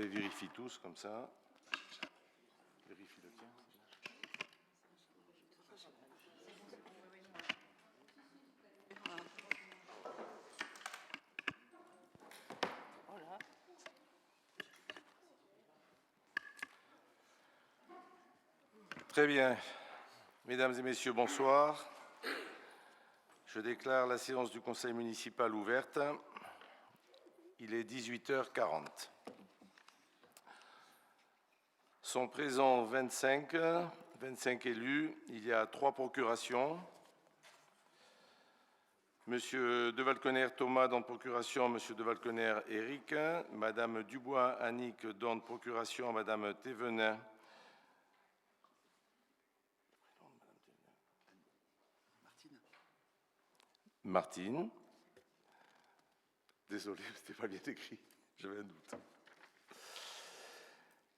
les vérifie tous comme ça. Vérifie le tien. Très bien. Mesdames et messieurs, bonsoir. Je déclare la séance du Conseil municipal ouverte. Il est 18h40. Sont présents 25 élus. Il y a 3 procurations. Monsieur de Valconer Thomas donne procuration à Monsieur de Valconer Éric. Madame Dubois Annick donne procuration à Madame Thévenin. Martine. Désolé, ce n'était pas bien écrit, j'avais un doute.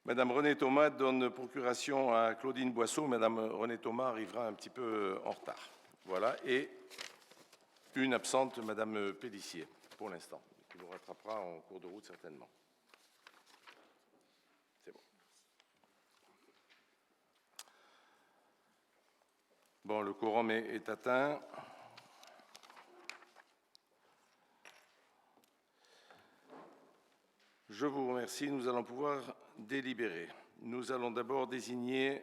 Madame Renée Thomas donne procuration à Claudine Boisseau. Madame Renée Thomas arrivera un petit peu en retard. Voilà, et une absente, Madame Pélissier, pour l'instant, qui vous rattrapera en cours de route certainement. C'est bon. Bon, le quorum est atteint. Je vous remercie. Nous allons pouvoir délibérer. Nous allons d'abord désigner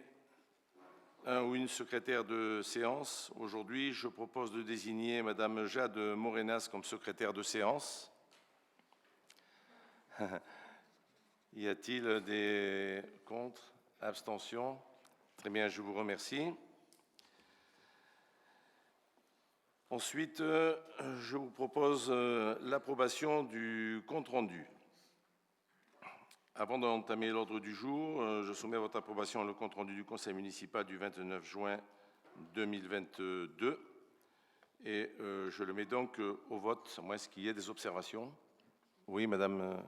un ou une secrétaire de séance. Aujourd'hui, je propose de désigner Madame Jade Morenas comme secrétaire de séance. Y a-t-il des contre, abstentions? Très bien, je vous remercie. Ensuite, je vous propose l'approbation du compte-rendu. Avant d'entamer l'ordre du jour, je soumets à votre approbation le compte-rendu du Conseil municipal du 29 juin 2022 et je le mets donc au vote, à moins qu'il y ait des observations. Oui, Madame.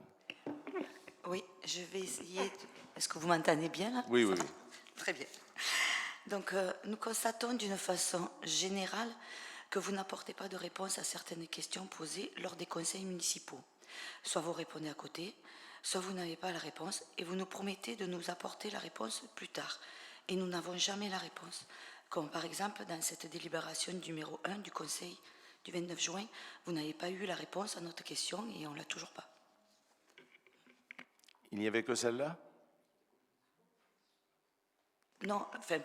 Oui, je vais essayer. Est-ce que vous m'entendez bien là? Oui, oui, oui. Très bien. Donc, nous constatons d'une façon générale que vous n'apportez pas de réponse à certaines questions posées lors des conseils municipaux. Soit vous répondez à côté, soit vous n'avez pas la réponse et vous nous promettez de nous apporter la réponse plus tard. Et nous n'avons jamais la réponse. Comme par exemple dans cette délibération numéro 1 du conseil du 29 juin, vous n'avez pas eu la réponse à notre question et on ne l'a toujours pas. Il n'y avait que celle-là? Non, enfin,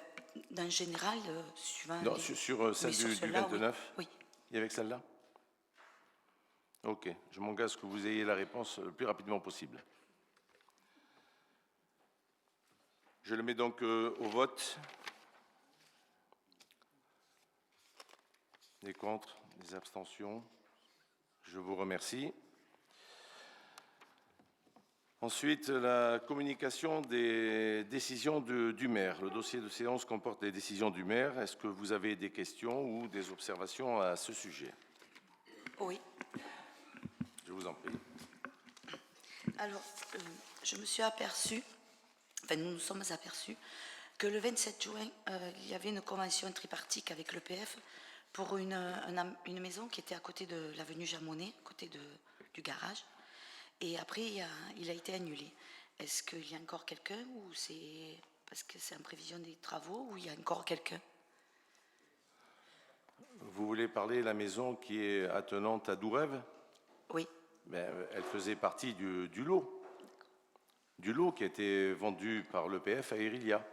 en général, suivant... Non, sur celle du 29? Oui. Il y avait que celle-là? Ok, je m'engage à ce que vous ayez la réponse le plus rapidement possible. Je le mets donc au vote. Des contre, des abstentions. Je vous remercie. Ensuite, la communication des décisions du maire. Le dossier de séance comporte les décisions du maire. Est-ce que vous avez des questions ou des observations à ce sujet? Oui. Je vous en prie. Alors, je me suis aperçue, enfin nous nous sommes aperçus, que le 27 juin, il y avait une convention tripartite avec l'EPF pour une maison qui était à côté de l'avenue Jamonet, à côté du garage. Et après, il a été annulé. Est-ce qu'il y a encore quelqu'un ou c'est parce que c'est en prévision des travaux ou il y a encore quelqu'un? Vous voulez parler de la maison qui est attenante à Dourève? Oui. Mais elle faisait partie du lot. Du lot qui a été vendu par l'EPF à Irilia.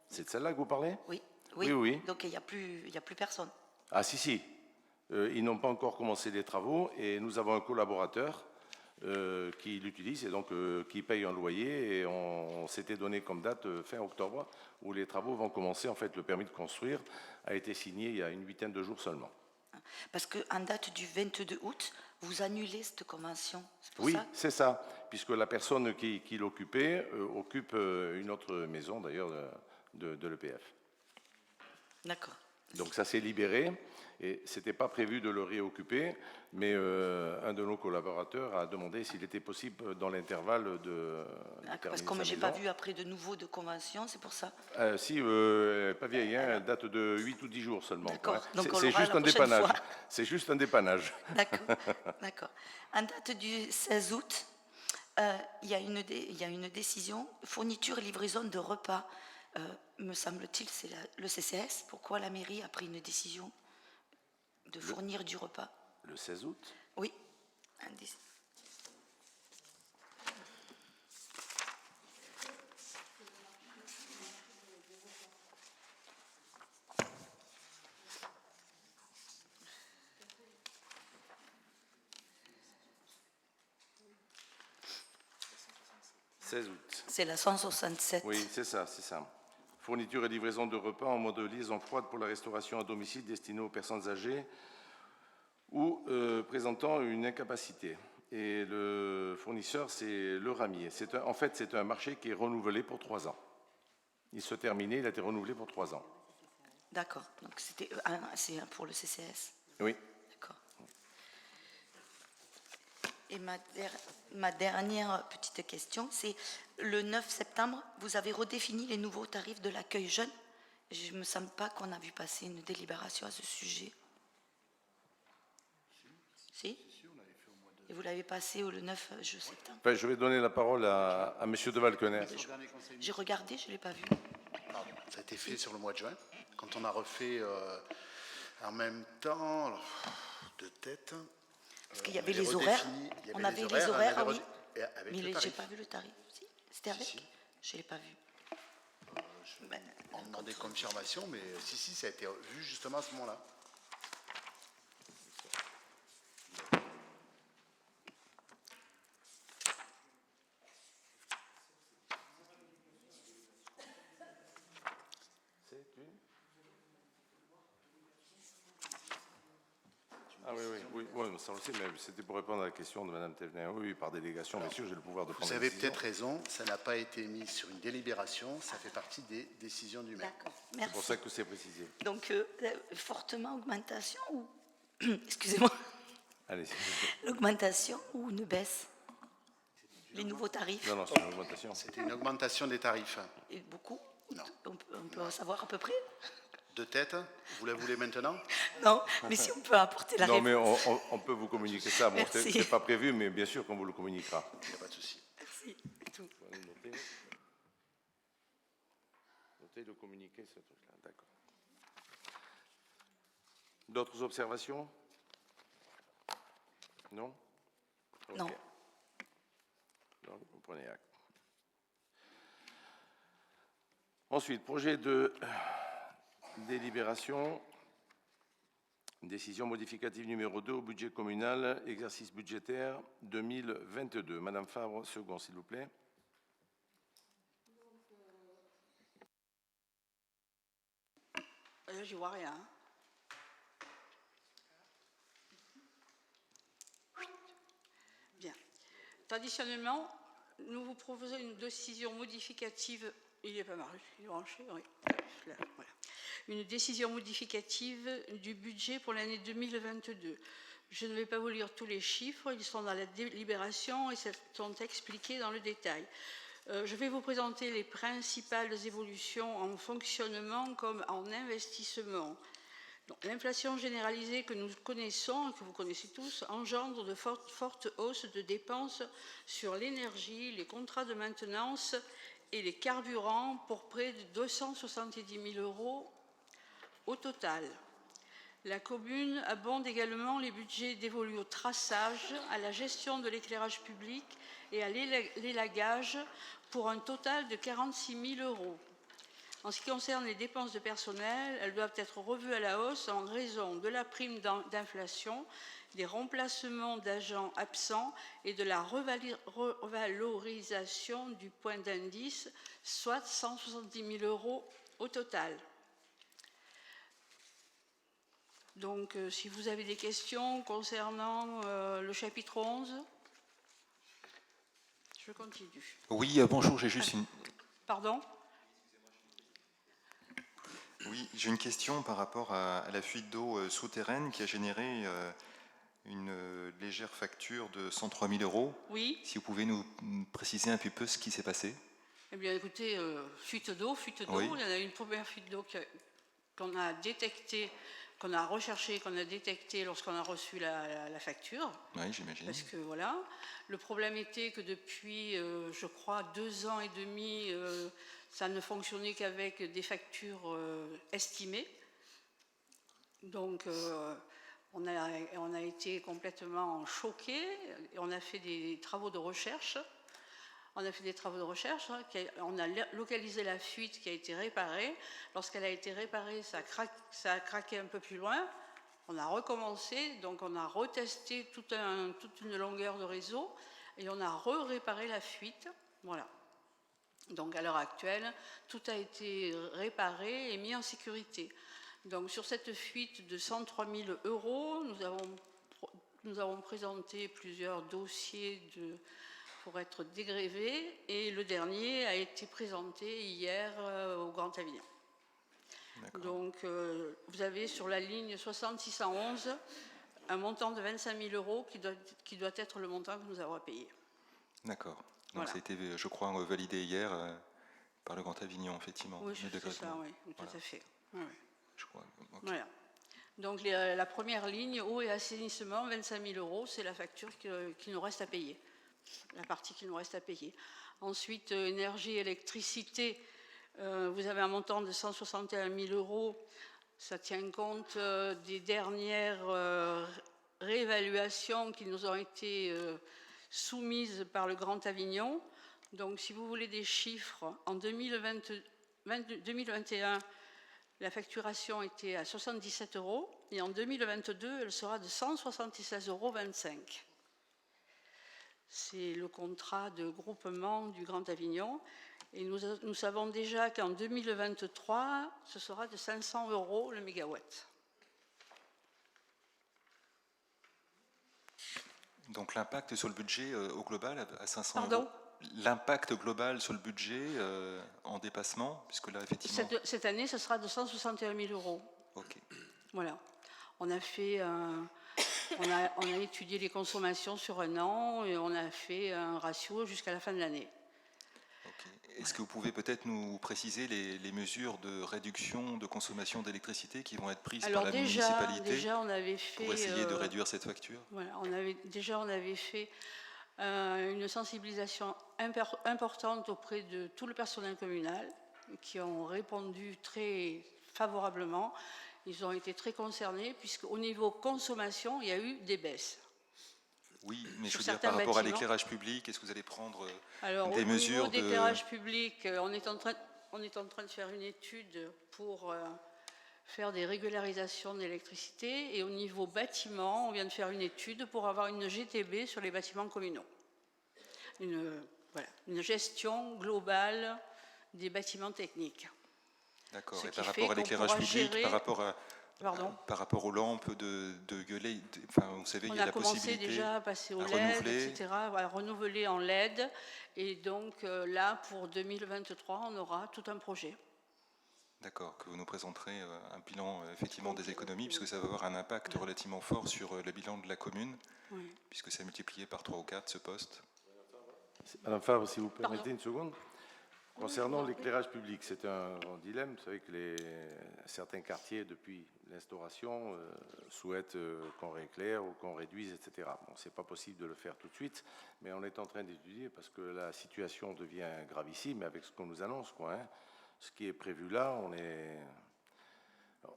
C'est de celle-là que vous parlez? Oui. Oui, oui. Donc il n'y a plus personne. Ah si, si. Ils n'ont pas encore commencé les travaux et nous avons un collaborateur qui l'utilise et donc qui paye un loyer et on s'était donné comme date fin octobre où les travaux vont commencer. En fait, le permis de construire a été signé il y a une 8aine de jours seulement. Parce qu'en date du 22 août, vous annulez cette convention, c'est pour oui, ça? c'est ça, puisque la personne qui l'occupait occupe une autre maison d'ailleurs de l'EPF. D'accord. Donc ça s'est libéré et ce n'était pas prévu de le réoccuper, mais un de nos collaborateurs a demandé s'il était possible dans l'intervalle de terminer. Parce que comme je n'ai pas vu après de nouveau de convention, c'est pour ça. Si, pas vieille, elle date de 8 ou 10 jours seulement. D'accord. C'est juste un dépannage. C'est juste un dépannage. D'accord. D'accord. En date du 16 août, Il y a une décision, fourniture et livraison de repas. Me semble-t-il, c'est le CCS. Pourquoi la mairie a pris une décision de fournir du repas? Le 16 août. Oui. « 16 août. C'est la 167. Oui, c'est ça, c'est ça. Fourniture et livraison de repas en mode liaison froide pour la restauration à domicile destinée aux personnes âgées ou présentant une incapacité. Et le fournisseur, c'est le ramier. En fait, c'est un marché qui est renouvelé pour 3 ans. Il se terminait, il a été renouvelé pour 3 ans. D'accord. Donc c'est pour le CCS. Oui. D'accord. Et ma dernière petite question, c'est le 9 septembre, vous avez redéfini les nouveaux tarifs de l'accueil jeune. Je ne me semble pas qu'on a vu passer une délibération à ce sujet. Si? Et vous l'avez passé le 9 septembre. Enfin, je vais donner la parole à M. de Valkener. J'ai regardé, je ne l'ai pas vu. Pardon. Ça a été fait sur le mois de juin, quand on a refait en même temps, de tête. Parce qu'il y avait les horaires. On avait les horaires, ah oui. Mais je n'ai pas vu le tarif. Si, c'était avec? Si. Je ne l'ai pas vu. On demandait confirmation, mais si, ça a été vu justement à ce moment-là. Ah oui, ça on le sait, mais c'était pour répondre à la question de Mme Thévenin. Oui, par délégation, bien sûr, j'ai le pouvoir de prendre. Vous avez peut-être raison, ça n'a pas été mis sur une délibération, ça fait partie des décisions du maire. D'accord, C'est merci. pour ça que c'est précisé. Donc, fortement augmentation ou... Excusez-moi. Allez. L'augmentation ou une baisse? Les nouveaux tarifs? Non, c'est une augmentation. C'était une augmentation des tarifs. Et beaucoup? Non. On peut savoir à peu près? De tête, vous la voulez maintenant? Non, mais si on peut apporter la Non, réponse. mais on peut vous communiquer ça. Bon, Merci. c'est pas prévu, mais bien sûr qu'on vous le communiquera. Il n'y a pas de souci. Merci. Tout. Notez le communiquer, ce truc-là. D'accord. D'autres observations? Non? Okay. Non. Donc, vous prenez acte. Ensuite, projet de délibération, décision modificative numéro 2 au budget communal, exercice budgétaire 2022. Madame Fabre, second, s'il vous plaît. Je ne vois rien. Bien. Traditionnellement, nous vous proposons une décision modificative. Il n'est pas marré, il est branché, oui. Là, voilà. Une décision modificative du budget pour l'année 2022. Je ne vais pas vous lire tous les chiffres, ils sont dans la délibération et sont expliqués dans le détail. Je vais vous présenter les principales évolutions en fonctionnement comme en investissement. L'inflation généralisée que nous connaissons, que vous connaissez tous, engendre de fortes hausses de dépenses sur l'énergie, les contrats de maintenance et les carburants pour près de 270 000 € au total. La commune abonde également les budgets dévolus au traçage, à la gestion de l'éclairage public et à l'élagage pour un total de 46 000 €. En ce qui concerne les dépenses de personnel, elles doivent être revues à la hausse en raison de la prime d'inflation, des remplacements d'agents absents et de la revalorisation du point d'indice, soit 170 000 € au total. Donc, si vous avez des questions concernant le chapitre 11, je continue. Oui, bonjour, j'ai juste une... Pardon ? Oui, j'ai une question par rapport à la fuite d'eau souterraine qui a généré une légère facture de 103 000 €. Oui. Si vous pouvez nous préciser un petit peu ce qui s'est passé. Eh bien, écoutez, fuite d'eau, oui. Il y en a eu une première fuite d'eau qu'on a détecté, qu'on a recherché, qu'on a détecté lorsqu'on a reçu la facture. Oui, j'imagine. Parce que voilà, le problème était que depuis, je crois, 2 ans et demi, ça ne fonctionnait qu'avec des factures estimées. Donc, on a été complètement choqués. On a fait des travaux de recherche. On a localisé la fuite qui a été réparée. Lorsqu'elle a été réparée, ça a craqué un peu plus loin. On a recommencé, donc on a retesté toute une longueur de réseau et on a réparé la fuite. Voilà. Donc à l'heure actuelle, tout a été réparé et mis en sécurité. Donc sur cette fuite de 103 000 €, nous avons présenté plusieurs dossiers pour être dégrévés et le dernier a été présenté hier au Grand Avignon. Donc vous avez sur la ligne 6611 un montant de 25 000 € qui doit être le montant que nous avons à payer. D'accord. Donc voilà. ça a été, je crois, validé hier par le Grand Avignon, effectivement. Oui, c'est ça, oui, tout voilà. à fait. Oui. Je crois. Okay. Voilà. Donc la première ligne, eau et assainissement, 25 000 €, c'est la facture qui nous reste à payer. La partie qui nous reste à payer. Ensuite, énergie, électricité, vous avez un montant de 161 000 €. Ça tient compte des dernières réévaluations qui nous ont été soumises par le Grand Avignon. Donc, si vous voulez des chiffres, en 2021, la facturation était à 77 € et en 2022, elle sera de 176,25 €. C'est le contrat de groupement du Grand Avignon. Et nous savons déjà qu'en 2023, ce sera de 500 € le mégawatt. Donc l'impact sur le budget au global à 500 Pardon €. L'impact global sur le budget en dépassement, puisque là, effectivement... Cette année, ce sera de 161 000 €. Ok. Voilà. On a étudié les consommations sur un an et on a fait un ratio jusqu'à la fin de l'année. Okay. Est-ce que vous pouvez peut-être nous préciser les mesures de réduction de consommation d'électricité qui vont être prises par la municipalité déjà, on avait fait, pour essayer de réduire cette facture? Voilà, on avait fait une sensibilisation importante auprès de tout le personnel communal qui ont répondu très favorablement. Ils ont été très concernés puisqu'au niveau consommation, il y a eu des baisses. Oui, mais je veux dire par rapport à l'éclairage public, est-ce que vous allez prendre des mesures au niveau d'éclairage public, on est en train de faire une étude pour faire des régularisations d'électricité et au niveau bâtiment, on vient de faire une étude pour avoir une GTB sur les bâtiments communaux. Une gestion globale des bâtiments techniques. D'accord, et par rapport à l'éclairage public, par rapport aux lampes de gueuler, vous savez, il y a la possibilité... On a commencé déjà à passer au LED, etc., à renouveler en LED. Et donc là, pour 2023, on aura tout un projet. D'accord, que vous nous présenterez un bilan effectivement des économies, puisque ça va avoir un impact relativement fort sur le bilan de la commune, puisque c'est multiplié par 3 ou 4 ce poste. Madame Fabre, si vous permettez une seconde. Concernant l'éclairage public, c'est un grand dilemme. Vous savez que certains quartiers, depuis l'instauration, souhaitent qu'on rééclaire ou qu'on réduise, etc. Bon, ce n'est pas possible de le faire tout de suite, mais on est en train d'étudier parce que la situation devient gravissime avec ce qu'on nous annonce, quoi, hein. Ce qui est prévu là,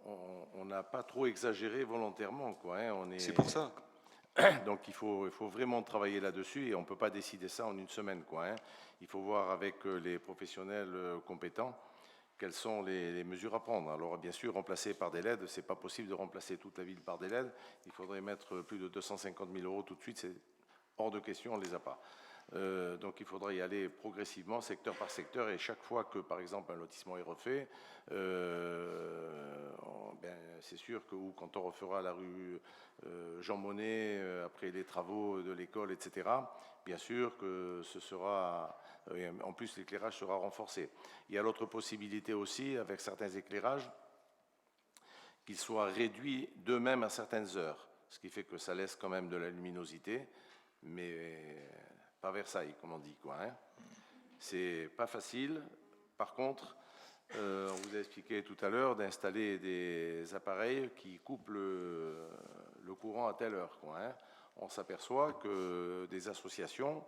on n'a pas trop exagéré volontairement, quoi, hein. C'est pour ça. Donc il faut vraiment travailler là-dessus et on ne peut pas décider ça en une semaine, quoi, hein. Il faut voir avec les professionnels compétents quelles sont les mesures à prendre. Alors bien sûr, remplacer par des LED, ce n'est pas possible de remplacer toute la ville par des LED. Il faudrait mettre plus de 250 000 € tout de suite, c'est hors de question, on ne les a pas. Donc il faudra y aller progressivement, secteur par secteur, et chaque fois que, par exemple, un lotissement est refait, c'est sûr que ou quand on refera la rue Jean Monnet, après les travaux de l'école, etc., bien sûr que ce sera... En plus, l'éclairage sera renforcé. Il y a l'autre possibilité aussi, avec certains éclairages, qu'ils soient réduits d'eux-mêmes à certaines heures, ce qui fait que ça laisse quand même de la luminosité, mais pas Versailles, comme on dit, quoi, hein. C'est pas facile. Par contre, On vous a expliqué tout à l'heure d'installer des appareils qui coupent le courant à telle heure, quoi, hein. On s'aperçoit que des associations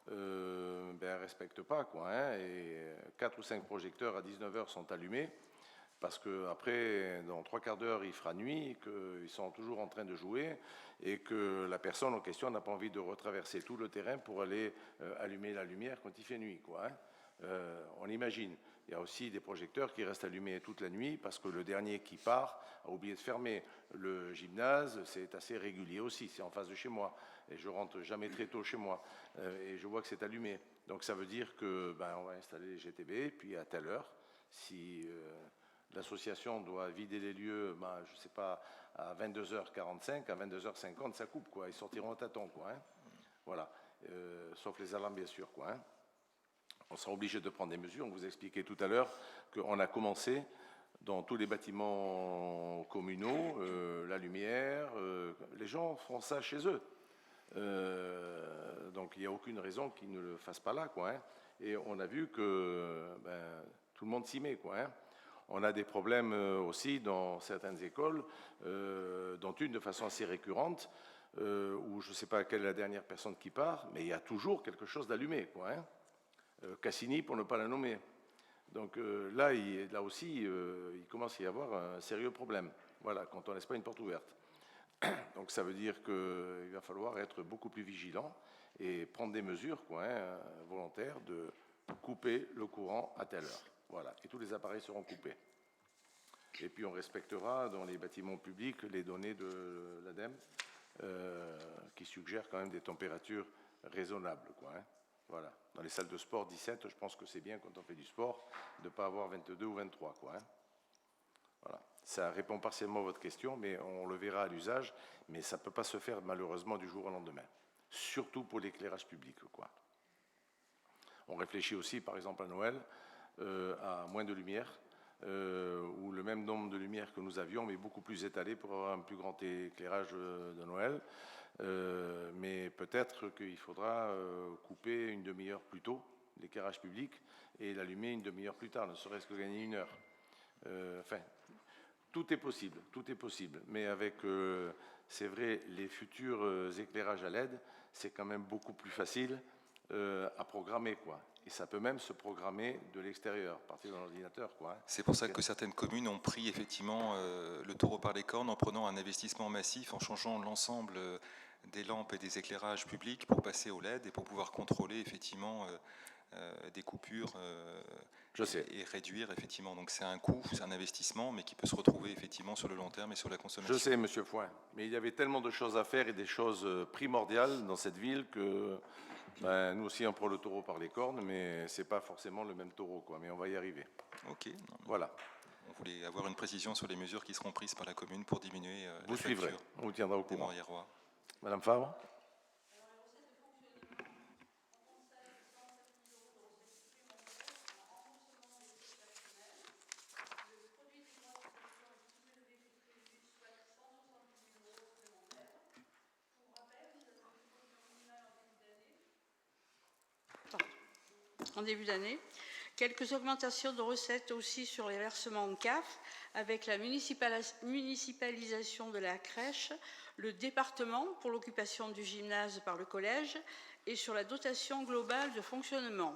ne respectent pas, quoi, hein, et 4 ou 5 projecteurs à 19h sont allumés parce qu'après, dans 3 quarts d'heure, il fera nuit, qu'ils sont toujours en train de jouer et que la personne en question n'a pas envie de retraverser tout le terrain pour aller allumer la lumière quand il fait nuit, quoi, hein. On imagine. Il y a aussi des projecteurs qui restent allumés toute la nuit parce que le dernier qui part a oublié de fermer. Le gymnase, c'est assez régulier aussi, c'est en face de chez moi. Et je rentre jamais très tôt chez moi. Et je vois que c'est allumé. Donc ça veut dire que on va installer les GTB, puis à telle heure, si l'association doit vider les lieux, je ne sais pas, à 22h45, à 22h50, ça coupe, quoi. Ils sortiront à tâtons, quoi, hein. Voilà. Sauf les alarmes, bien sûr, quoi, hein. On sera obligé de prendre des mesures. On vous a expliqué tout à l'heure qu'on a commencé dans tous les bâtiments communaux, la lumière, les gens font ça chez eux. Donc il n'y a aucune raison qu'ils ne le fassent pas là, quoi, hein. Et on a vu que tout le monde s'y met, quoi, hein. On a des problèmes aussi dans certaines écoles, dont une de façon assez récurrente, où je ne sais pas quelle est la dernière personne qui part, mais il y a toujours quelque chose d'allumé, quoi, hein. Cassini, pour ne pas la nommer. Donc là aussi, il commence à y avoir un sérieux problème. Voilà, quand on ne laisse pas une porte ouverte. Donc ça veut dire qu'il va falloir être beaucoup plus vigilant et prendre des mesures, quoi, hein, volontaires de couper le courant à telle heure. Voilà, et tous les appareils seront coupés. Et puis on respectera dans les bâtiments publics les données de l'ADEME qui suggèrent quand même des températures raisonnables, quoi, hein. Voilà. Dans les salles de sport, 17, je pense que c'est bien quand on fait du sport de ne pas avoir 22 ou 23, quoi, hein. Voilà. Ça répond partiellement à votre question, mais on le verra à l'usage, mais ça ne peut pas se faire malheureusement du jour au lendemain, surtout pour l'éclairage public, quoi. On réfléchit aussi, par exemple, à Noël, à moins de lumière, ou le même nombre de lumières que nous avions, mais beaucoup plus étalé pour avoir un plus grand éclairage de Noël. Mais peut-être qu'il faudra couper une demi-heure plus tôt l'éclairage public et l'allumer une demi-heure plus tard, ne serait-ce que gagner une heure. Enfin, tout est possible. Mais avec, c'est vrai, les futurs éclairages à LED, c'est quand même beaucoup plus facile à programmer, quoi. Et ça peut même se programmer de l'extérieur, à partir d'un ordinateur, quoi, hein. C'est pour ça que certaines communes ont pris effectivement le taureau par les cornes en prenant un investissement massif, en changeant l'ensemble des lampes et des éclairages publics pour passer au LED et pour pouvoir contrôler effectivement des coupures et réduire effectivement. Donc c'est un coût, c'est un investissement, mais qui peut se retrouver effectivement sur le long terme et sur la consommation. Je sais, Monsieur Fouin, mais il y avait tellement de choses à faire et des choses primordiales dans cette ville que nous aussi on prend le taureau par les cornes, mais c'est pas forcément le même taureau, quoi. Mais on va y arriver. Ok. Voilà. On voulait avoir une précision sur les mesures qui seront prises par la commune pour diminuer vous suivrez. On vous tiendra au courant. Madame Favre. En début d'année. Quelques augmentations de recettes aussi sur les versements en CAF, avec la municipalisation de la crèche, le département pour l'occupation du gymnase par le collège et sur la dotation globale de fonctionnement.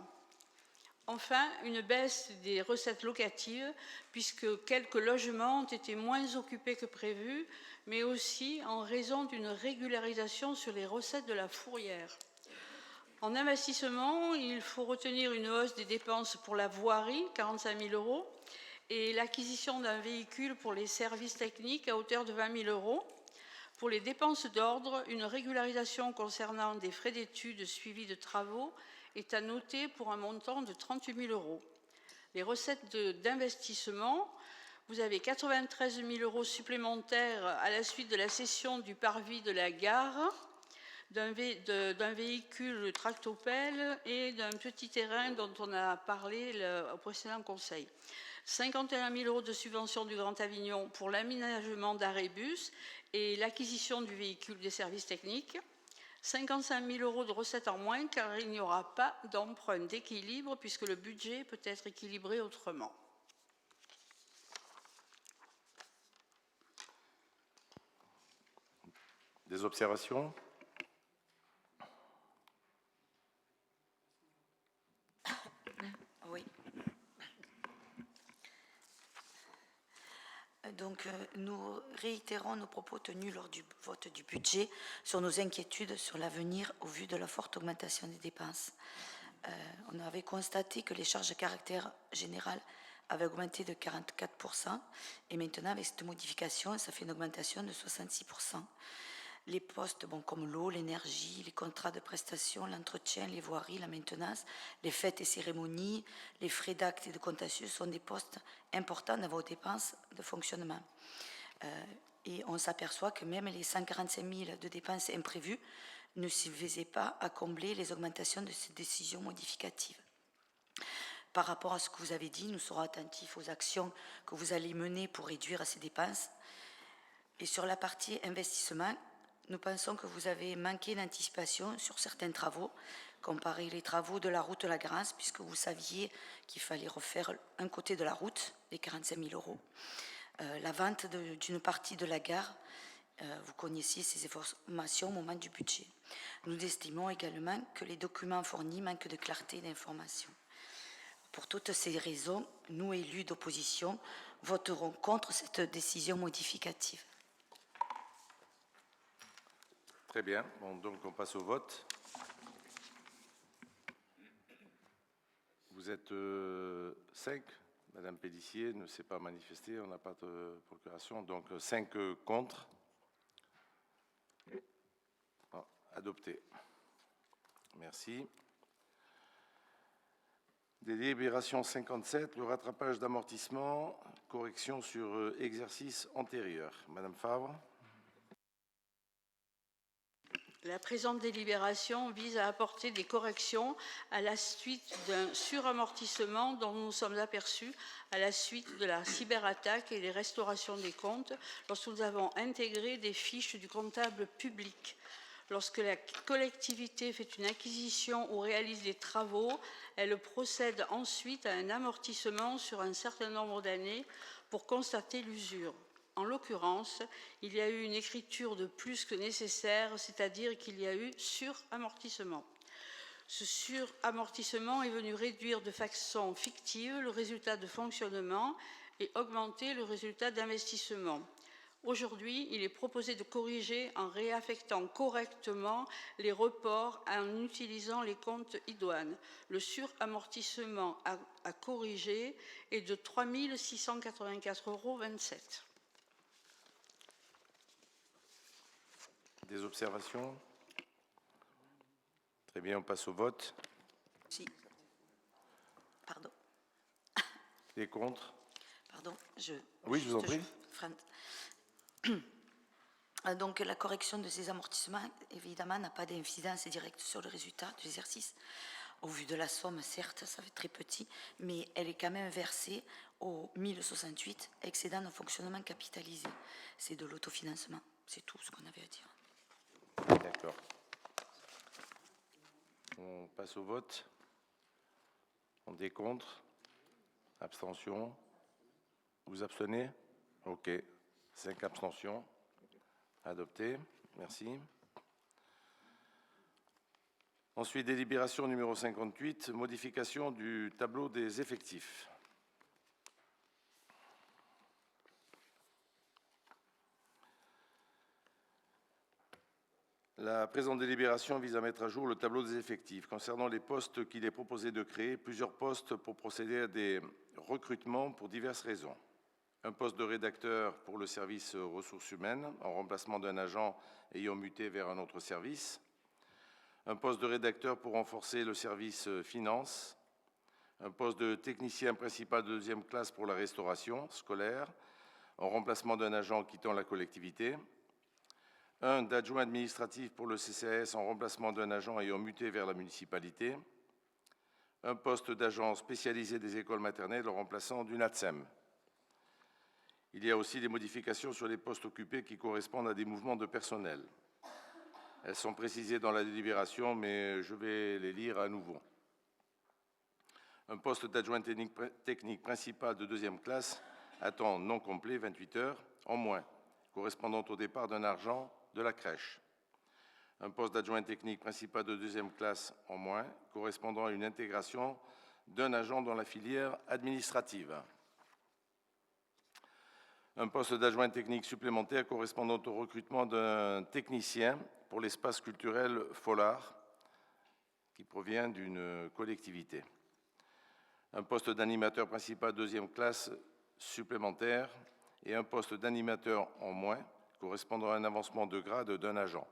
Enfin, une baisse des recettes locatives, puisque quelques logements ont été moins occupés que prévu, mais aussi en raison d'une régularisation sur les recettes de la fourrière. En investissement, il faut retenir une hausse des dépenses pour la voirie, 45 000 €, et l'acquisition d'un véhicule pour les services techniques à hauteur de 20 000 €. Pour les dépenses d'ordre, une régularisation concernant des frais d'études suivis de travaux est à noter pour un montant de 38 000 €. Les recettes d'investissement, vous avez 93 000 € supplémentaires à la suite de la cession du parvis de la gare, d'un véhicule tractopelle et d'un petit terrain dont on a parlé au précédent conseil. 51 000 € de subvention du Grand Avignon pour l'aménagement d'arrêt-bus et l'acquisition du véhicule des services techniques. 55 000 € de recettes en moins car il n'y aura pas d'emprunt d'équilibre puisque le budget peut être équilibré autrement. Des observations? Oui. Donc, nous réitérons nos propos tenus lors du vote du budget sur nos inquiétudes sur l'avenir au vu de la forte augmentation des dépenses. On avait constaté que les charges à caractère général avaient augmenté de 44%, et maintenant, avec cette modification, ça fait une augmentation de 66%. Les postes comme l'eau, l'énergie, les contrats de prestation, l'entretien, les voiries, la maintenance, les fêtes et cérémonies, les frais d'actes et de contentieux sont des postes importants dans vos dépenses de fonctionnement. Et on s'aperçoit que même les 145 000 de dépenses imprévues ne suffisaient pas à combler les augmentations de ces décisions modificatives. Par rapport à ce que vous avez dit, nous serons attentifs aux actions que vous allez mener pour réduire ces dépenses. Et sur la partie investissement, nous pensons que vous avez manqué d'anticipation sur certains travaux, comparé les travaux de la route La Grâce, puisque vous saviez qu'il fallait refaire un côté de la route, les 45 000 euros. La vente d'une partie de la gare, vous connaissiez ces informations au moment du budget. Nous estimons également que les documents fournis manquent de clarté d'information. Pour toutes ces raisons, nous, élus d'opposition, voterons contre cette décision modificative. Très bien. Bon, donc on passe au vote. Vous êtes 5. Madame Pélissier ne s'est pas manifestée, on n'a pas de procuration. Donc 5 contre. Non, adopté. Merci. Délibération 57, le rattrapage d'amortissement, correction sur exercice antérieur. Madame Favre. La présente délibération vise à apporter des corrections à la suite d'un suramortissement dont nous nous sommes aperçus à la suite de la cyberattaque et des restaurations des comptes lorsque nous avons intégré des fiches du comptable public. Lorsque la collectivité fait une acquisition ou réalise des travaux, elle procède ensuite à un amortissement sur un certain nombre d'années pour constater l'usure. En l'occurrence, il y a eu une écriture de plus que nécessaire, c'est-à-dire qu'il y a eu suramortissement. Ce suramortissement est venu réduire de façon fictive le résultat de fonctionnement et augmenter le résultat d'investissement. Aujourd'hui, il est proposé de corriger en réaffectant correctement les reports en utilisant les comptes idoines. Le suramortissement à corriger est de 3 684,27 €. Des observations? Très bien, on passe au vote. Si. Pardon. Les contre? Pardon, Oui, je vous en prie. Donc, la correction de ces amortissements, évidemment, n'a pas d'incidence directe sur le résultat de l'exercice. Au vu de la somme, certes, ça fait très petit, mais elle est quand même versée au 1068, excédent de fonctionnement capitalisé. C'est de l'autofinancement. C'est tout ce qu'on avait à dire. D'accord. On passe au vote. On décompte. Abstention. Vous abstenez? OK. 5 abstentions. Adopté. Merci. Ensuite, délibération numéro 58, modification du tableau des effectifs. La présente délibération vise à mettre à jour le tableau des effectifs. Concernant les postes qu'il est proposé de créer, plusieurs postes pour procéder à des recrutements pour diverses raisons. Un poste de rédacteur pour le service ressources humaines, en remplacement d'un agent ayant muté vers un autre service. Un poste de rédacteur pour renforcer le service finance. Un poste de technicien principal de deuxième classe pour la restauration scolaire, en remplacement d'un agent quittant la collectivité. Un d'adjoint administratif pour le CCAS en remplacement d'un agent ayant muté vers la municipalité. Un poste d'agent spécialisé des écoles maternelles en remplaçant d'une ATSEM. Il y a aussi des modifications sur les postes occupés qui correspondent à des mouvements de personnel. Elles sont précisées dans la délibération, mais je vais les lire à nouveau. Un poste d'adjoint technique principal de deuxième classe à temps non complet, 28 heures, en moins, correspondant au départ d'un agent de la crèche. Un poste d'adjoint technique principal de deuxième classe en moins, correspondant à une intégration d'un agent dans la filière administrative. Un poste d'adjoint technique supplémentaire correspondant au recrutement d'un technicien pour l'espace culturel Follard, qui provient d'une collectivité. Un poste d'animateur principal deuxième classe supplémentaire et un poste d'animateur en moins, correspondant à un avancement de grade d'un agent.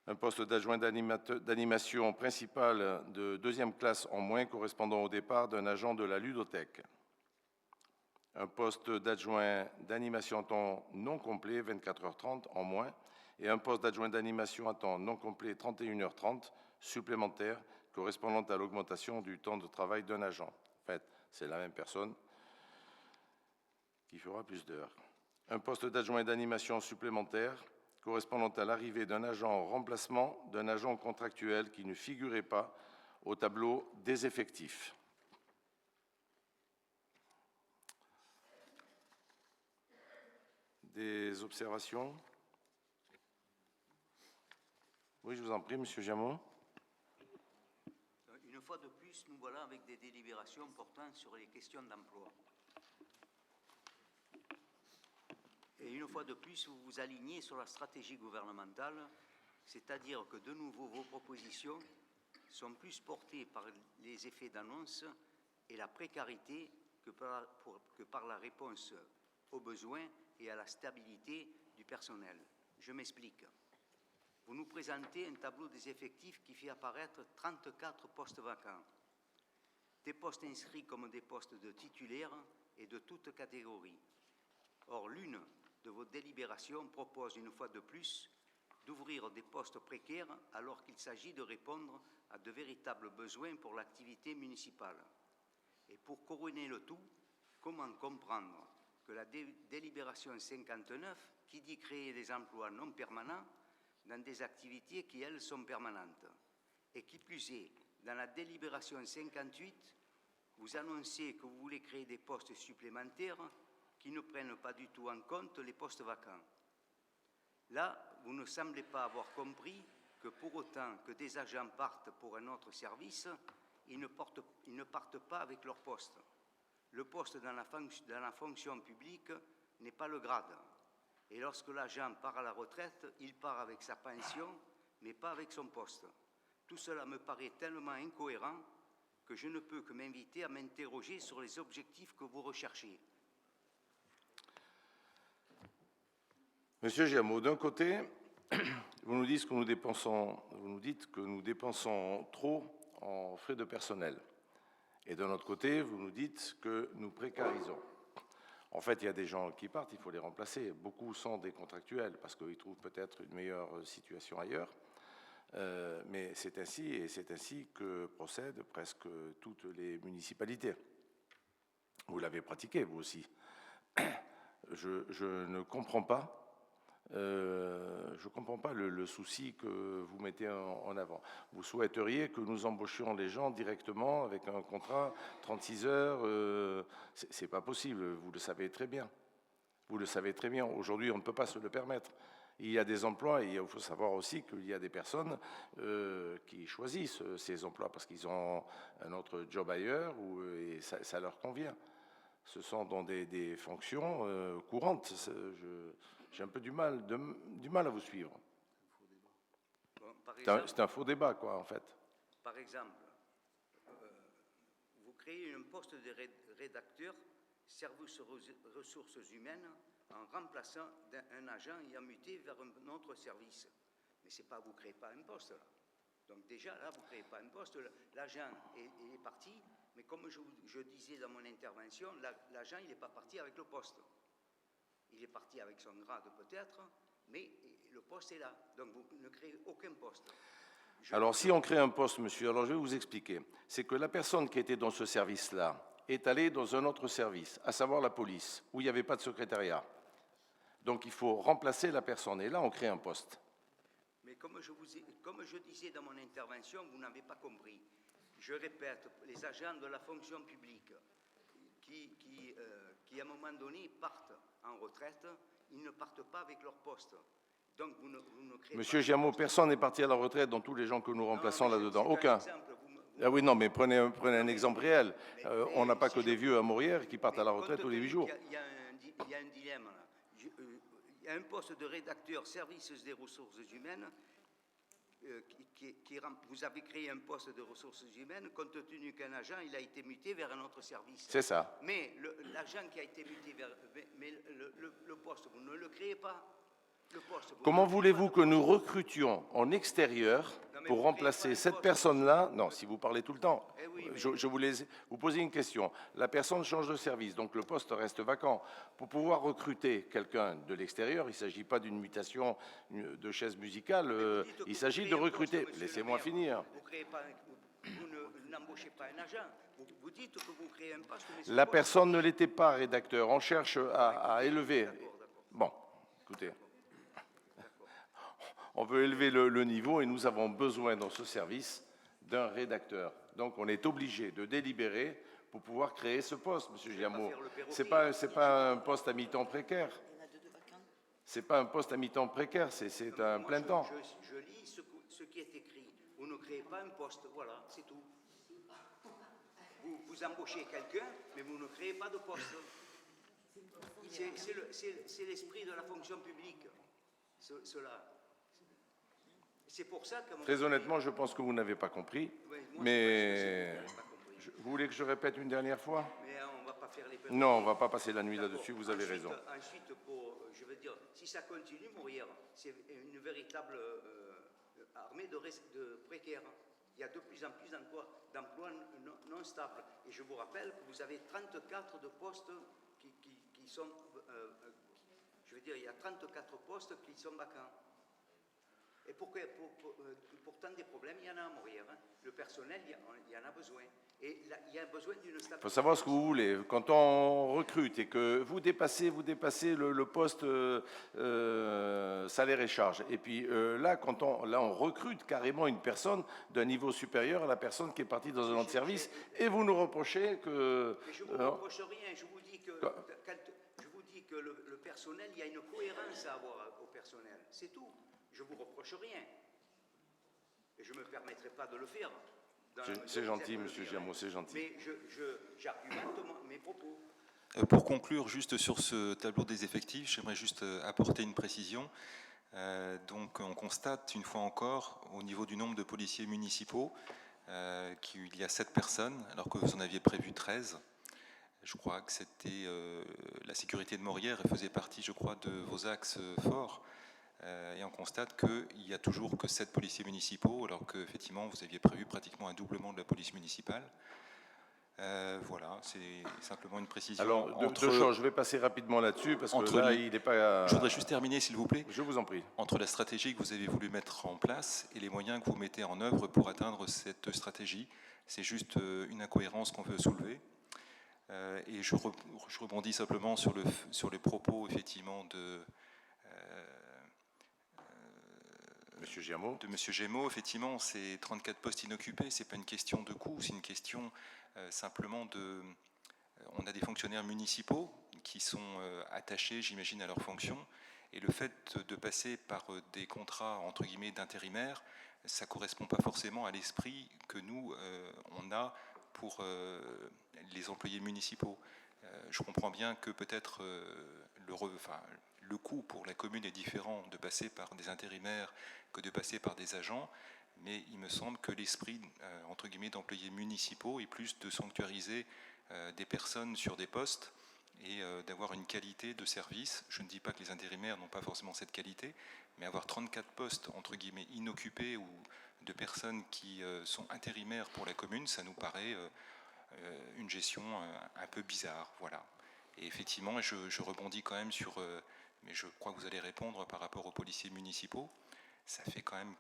Un poste d'adjoint d'animation principale de deuxième classe en moins, correspondant au départ d'un agent de la ludothèque. Un poste d'adjoint d'animation à temps non complet, 24h30 en moins, et un poste d'adjoint d'animation à temps non complet, 31h30 supplémentaire, correspondant à l'augmentation du temps de travail d'un agent. En fait, c'est la même personne qui fera plus d'heures. Un poste d'adjoint d'animation supplémentaire, correspondant à l'arrivée d'un agent en remplacement d'un agent contractuel qui ne figurait pas au tableau des effectifs. Des observations? Oui, je vous en prie, Monsieur Jameau. Une fois de plus, nous voilà avec des délibérations portant sur les questions d'emploi. Et une fois de plus, vous vous alignez sur la stratégie gouvernementale, c'est-à-dire que de nouveau vos propositions sont plus portées par les effets d'annonce et la précarité que par la réponse aux besoins et à la stabilité du personnel. Je m'explique. Vous nous présentez un tableau des effectifs qui fait apparaître 34 postes vacants, des postes inscrits comme des postes de titulaires et de toutes catégories. Or, l'une de vos délibérations propose une fois de plus d'ouvrir des postes précaires alors qu'il s'agit de répondre à de véritables besoins pour l'activité municipale. Et pour couronner le tout, comment comprendre que la délibération 59, qui dit créer des emplois non permanents dans des activités qui, elles, sont permanentes, et qui plus est, dans la délibération 58, vous annoncez que vous voulez créer des postes supplémentaires qui ne prennent pas du tout en compte les postes vacants. Là, vous ne semblez pas avoir compris que pour autant que des agents partent pour un autre service, ils ne partent pas avec leur poste. Le poste dans la fonction publique n'est pas le grade. Et lorsque l'agent part à la retraite, il part avec sa pension, mais pas avec son poste. Tout cela me paraît tellement incohérent que je ne peux que m'inviter à m'interroger sur les objectifs que vous recherchez. Monsieur Giamot, d'un côté, vous nous dites que nous dépensons trop en frais de personnel. Et d'un autre côté, vous nous dites que nous précarisons. En fait, il y a des gens qui partent, il faut les remplacer. Beaucoup sont des contractuels parce qu'ils trouvent peut-être une meilleure situation ailleurs. Mais c'est ainsi, et c'est ainsi que procèdent presque toutes les municipalités. Vous l'avez pratiqué, vous aussi. Je ne comprends pas. Le souci que vous mettez en avant. Vous souhaiteriez que nous embauchions les gens directement avec un contrat 36 heures. C'est pas possible, vous le savez très bien. Vous le savez très bien. Aujourd'hui, on ne peut pas se le permettre. Il y a des emplois et il faut savoir aussi qu'il y a des personnes qui choisissent ces emplois parce qu'ils ont un autre job ailleurs et ça leur convient. Ce sont dans des fonctions courantes. J'ai un peu du mal à vous suivre. Bon, c'est un faux débat, quoi, en fait. Par exemple, vous créez un poste de rédacteur service ressources humaines en remplaçant un agent ayant muté vers un autre service. Mais vous ne créez pas un poste, là. Donc déjà, là, vous ne créez pas un poste. L'agent est parti, mais comme je disais dans mon intervention, l'agent, il n'est pas parti avec le poste. Il est parti avec son grade peut-être, mais le poste est là. Donc vous ne créez aucun poste. Alors si on crée un poste, monsieur, alors je vais vous expliquer. C'est que la personne qui était dans ce service-là est allée dans un autre service, à savoir la police, où il n'y avait pas de secrétariat. Donc il faut remplacer la personne. Et là, on crée un poste. Mais comme je disais dans mon intervention, vous n'avez pas compris. Je répète, les agents de la fonction publique qui qui à un moment donné partent en retraite, ils ne partent pas avec leur poste. Donc vous ne créez Monsieur pas... Giamot, personne n'est parti à la retraite dans tous les gens que nous remplaçons Non, mais là-dedans. c'est un Aucun. exemple. Ah oui, non, mais prenez un exemple réel. On n'a pas si que des vieux à Morières qui partent à la mais retraite compte tous les 8 tenu jours. qu'il y a un dilemme là. Il y a un poste de rédacteur services des ressources humaines. Vous avez créé un poste de ressources humaines compte tenu qu'un agent il a été muté vers un autre service. C'est ça. Mais l'agent qui a été muté vers le poste, vous ne le créez pas. Le poste, Comment voulez-vous que nous recrutions en extérieur pour remplacer cette personne-là? Non, si vous parlez tout le temps. Eh oui, mais- Je voulais vous poser une question. La personne change de service, donc le poste reste vacant. Pour pouvoir recruter quelqu'un de l'extérieur, il ne s'agit pas d'une mutation de chaise musicale, Vous dites que il vous s'agit créez de un poste, recruter. monsieur Laissez-moi le maire. finir. Vous n'embauchez pas un agent. Vous dites que vous créez un poste. Mais ce La poste- personne ne l'était pas, rédacteur. On cherche à élever. D'accord. Bon, écoutez. On veut élever le niveau et nous avons besoin dans ce service d'un rédacteur. Donc on est obligé de délibérer pour pouvoir créer ce poste, Monsieur Giamot. C'est pas un poste à mi-temps précaire. C'est pas un poste à mi-temps précaire, c'est un Moi, plein temps. Je lis ce qui est écrit. Vous ne créez pas un poste, voilà, c'est tout. Vous embauchez quelqu'un, mais vous ne créez pas de poste. C'est l'esprit de la fonction publique, cela. C'est pour ça que... Très honnêtement, je pense que vous n'avez pas compris, mais vous voulez que je répète une dernière fois? Mais on ne va pas faire les... Non, on ne va pas passer la nuit D'accord. là-dessus, vous avez raison. Ensuite, je veux dire, si ça continue, Morières, c'est une véritable armée de précaires. Il y a de plus en plus d'emplois non stables. Et je vous rappelle que vous avez 34 de postes qui sont... je veux dire, il y a 34 postes qui sont vacants. Et pourtant, des problèmes, il y en a à Morières. Hein. Le personnel, il y en a besoin. Et là, il y a besoin d'une stabilité. Il faut savoir ce que vous voulez. Quand on recrute et que vous dépassez le poste salaire et charge, et puis là, on recrute carrément une personne d'un niveau supérieur à la personne qui est partie dans un autre service, et vous nous reprochez que... Mais je ne vous reproche rien. Je vous dis que le personnel, il y a une cohérence à avoir au personnel. C'est tout. Je ne vous reproche rien. Et je ne me permettrai pas de le faire. C'est gentil, Monsieur Giamot, c'est gentil. Mais j'argumente mes propos. Pour conclure, juste sur ce tableau des effectifs, j'aimerais juste apporter une précision. Donc, on constate une fois encore, au niveau du nombre de policiers municipaux, qu'il y a 7 personnes, alors que vous en aviez prévu 13. Je crois que c'était la sécurité de Morières, elle faisait partie, je crois, de vos axes forts. Et on constate qu'il n'y a toujours que 7 policiers municipaux, alors qu'effectivement, vous aviez prévu pratiquement un doublement de la police municipale. Voilà, c'est simplement une précision. Alors, deux choses, je vais passer rapidement là-dessus, parce que là, il n'est pas... Je voudrais juste terminer, s'il vous plaît. Je vous en prie. Entre la stratégie que vous avez voulu mettre en place et les moyens que vous mettez en œuvre pour atteindre cette stratégie, c'est juste une incohérence qu'on veut soulever. Et je rebondis simplement sur les propos, effectivement, de Monsieur Giamot. De Monsieur Gémeaux, effectivement, c'est 34 postes inoccupés, c'est pas une question de coût, c'est une question simplement de... On a des fonctionnaires municipaux qui sont attachés, j'imagine, à leurs fonctions, et le fait de passer par des contrats, entre guillemets, d'intérimaires, ça correspond pas forcément à l'esprit que nous, on a pour les employés municipaux. Je comprends bien que peut-être le coût pour la commune est différent de passer par des intérimaires que de passer par des agents, mais il me semble que l'esprit, entre guillemets, d'employés municipaux est plus de sanctuariser des personnes sur des postes et d'avoir une qualité de service. Je ne dis pas que les intérimaires n'ont pas forcément cette qualité, mais avoir 34 postes, entre guillemets, inoccupés ou de personnes qui sont intérimaires pour la commune, ça nous paraît une gestion un peu bizarre. Voilà. Et effectivement, je rebondis quand même sur... mais je crois que vous allez répondre par rapport aux policiers municipaux. Ça fait quand même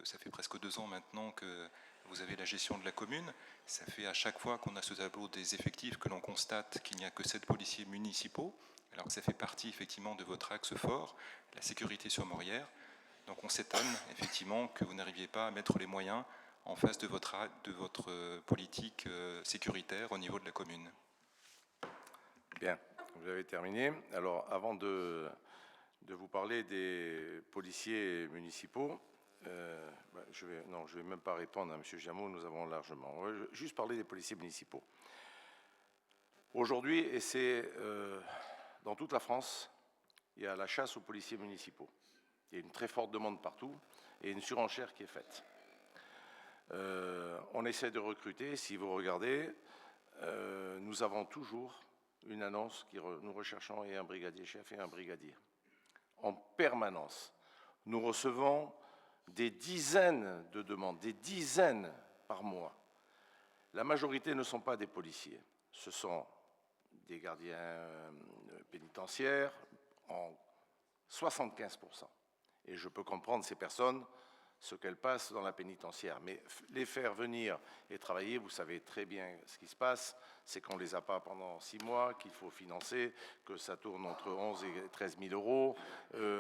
ça fait presque 2 ans maintenant que vous avez la gestion de la commune. Ça fait à chaque fois qu'on a ce tableau des effectifs que l'on constate qu'il n'y a que 7 policiers municipaux, alors que ça fait partie effectivement de votre axe fort, la sécurité sur Morières. Donc on s'étonne effectivement que vous n'arriviez pas à mettre les moyens en face de votre politique sécuritaire au niveau de la commune. Bien. vous avez terminé. Alors, avant de vous parler des policiers municipaux, je vais même pas répondre à M. Giamot, nous avons largement. Je vais juste parler des policiers municipaux. Aujourd'hui, et c'est dans toute la France, il y a la chasse aux policiers municipaux. Il y a une très forte demande partout et une surenchère qui est faite. On essaie de recruter. Si vous regardez, nous avons toujours une annonce nous recherchons un brigadier chef et un brigadier. En permanence. Nous recevons des dizaines de demandes, des dizaines par mois. La majorité ne sont pas des policiers. Ce sont des gardiens pénitentiaires en 75%. Et je peux comprendre ces personnes, ce qu'elles passent dans la pénitentiaire. Mais les faire venir et travailler, vous savez très bien ce qui se passe, c'est qu'on ne les a pas pendant 6 mois, qu'il faut financer, que ça tourne entre 11 et 13 000 euros,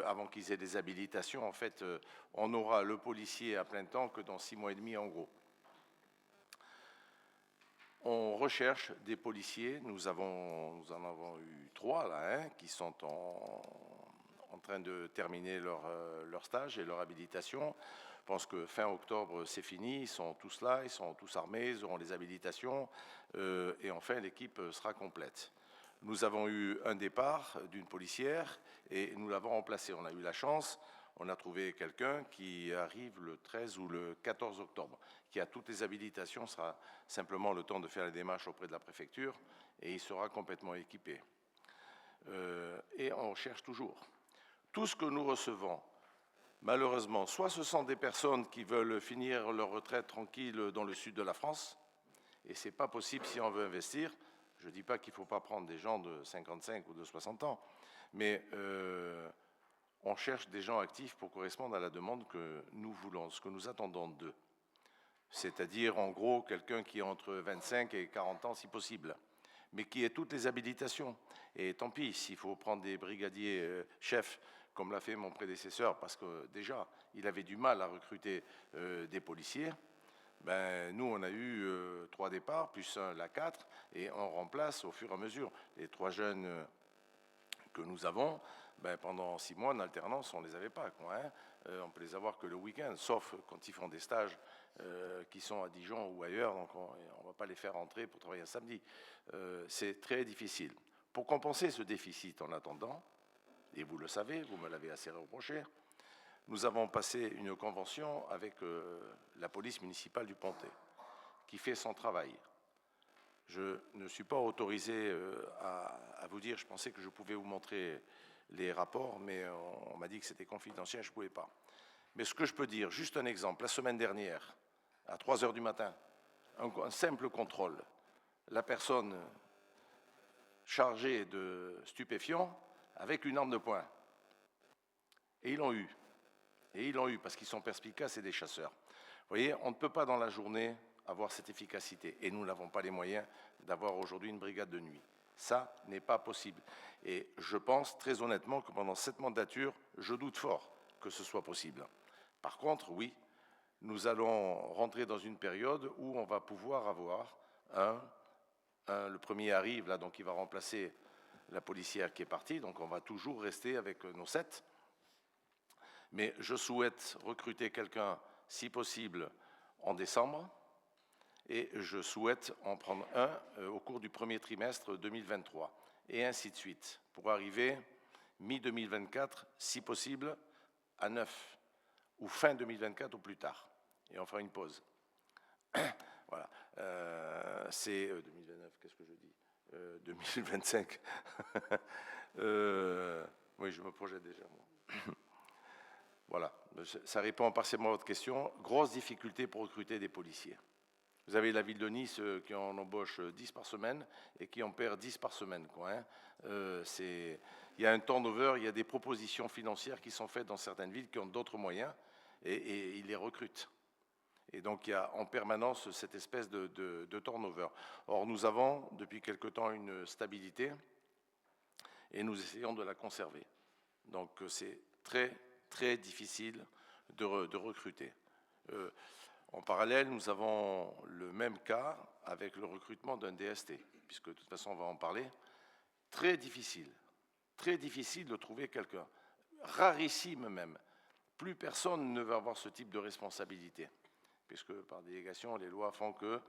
avant qu'ils aient des habilitations. En fait, on aura le policier à plein temps que dans 6 mois et demi, en gros. On recherche des policiers, nous en avons eu 3 là, qui sont en train de terminer leur stage et leur habilitation. Je pense que fin octobre, c'est fini, ils sont tous là, ils sont tous armés, ils auront les habilitations, et enfin l'équipe sera complète. Nous avons eu un départ d'une policière et nous l'avons remplacée. On a eu la chance, on a trouvé quelqu'un qui arrive le 13 ou le 14 octobre, qui a toutes les habilitations, sera simplement le temps de faire les démarches auprès de la préfecture et il sera complètement équipé. Et on cherche toujours. Tout ce que nous recevons, malheureusement, soit ce sont des personnes qui veulent finir leur retraite tranquille dans le sud de la France, et ce n'est pas possible si on veut investir. Je ne dis pas qu'il ne faut pas prendre des gens de 55 ou de 60 ans, mais on cherche des gens actifs pour correspondre à la demande que nous voulons, ce que nous attendons d'eux. C'est-à-dire, en gros, quelqu'un qui est entre 25 et 40 ans, si possible, mais qui ait toutes les habilitations. Et tant pis, s'il faut prendre des brigadiers chefs, comme l'a fait mon prédécesseur, parce que déjà, il avait du mal à recruter des policiers. Ben, nous, on a eu 3 départs, plus un, là 4, et on remplace au fur et à mesure. Les 3 jeunes que nous avons, ben, pendant 6 mois en alternance, on ne les avait pas, quoi, hein. On peut les avoir que le week-end, sauf quand ils font des stages qui sont à Dijon ou ailleurs, donc on ne va pas les faire rentrer pour travailler un samedi. C'est très difficile. Pour compenser ce déficit en attendant, et vous le savez, vous me l'avez assez reproché, nous avons passé une convention avec la police municipale du Pontet, qui fait son travail. Je ne suis pas autorisé à vous dire, je pensais que je pouvais vous montrer les rapports, mais on m'a dit que c'était confidentiel, je ne pouvais pas. Mais ce que je peux dire, juste un exemple, la semaine dernière, à 3 heures du matin, un simple contrôle, la personne chargée de stupéfiants avec une arme de poing. Et ils l'ont eu. Et ils l'ont eu parce qu'ils sont perspicaces et des chasseurs. Vous voyez, on ne peut pas dans la journée avoir cette efficacité. Et nous n'avons pas les moyens d'avoir aujourd'hui une brigade de nuit. Ça n'est pas possible. Et je pense très honnêtement que pendant cette mandature, je doute fort que ce soit possible. Par contre, oui, nous allons rentrer dans une période où on va pouvoir avoir le premier arrive, là, donc il va remplacer la policière qui est partie, donc on va toujours rester avec nos 7. Mais je souhaite recruter quelqu'un, si possible, en décembre, et je souhaite en prendre un au cours du premier trimestre 2023, et ainsi de suite, pour arriver mi-2024, si possible, à 9, ou fin 2024 ou plus tard. Et on fera une pause. Voilà. C'est 2029, qu'est-ce que je dis 2025. Oui, je me projette déjà, moi. Voilà. Ça répond partiellement à votre question. Grosse difficulté pour recruter des policiers. Vous avez la ville de Nice qui en embauche 10 par semaine et qui en perd 10 par semaine, quoi, hein. Il y a un turnover, il y a des propositions financières qui sont faites dans certaines villes qui ont d'autres moyens et ils les recrutent. Et donc il y a en permanence cette espèce de turnover. Or nous avons depuis quelque temps une stabilité et nous essayons de la conserver. Donc c'est très très difficile de recruter. En parallèle, nous avons le même cas avec le recrutement d'un DST, puisque de toute façon on va en parler. très difficile de trouver quelqu'un, rarissime même. Plus personne ne va avoir ce type de responsabilité, puisque par délégation, les lois font que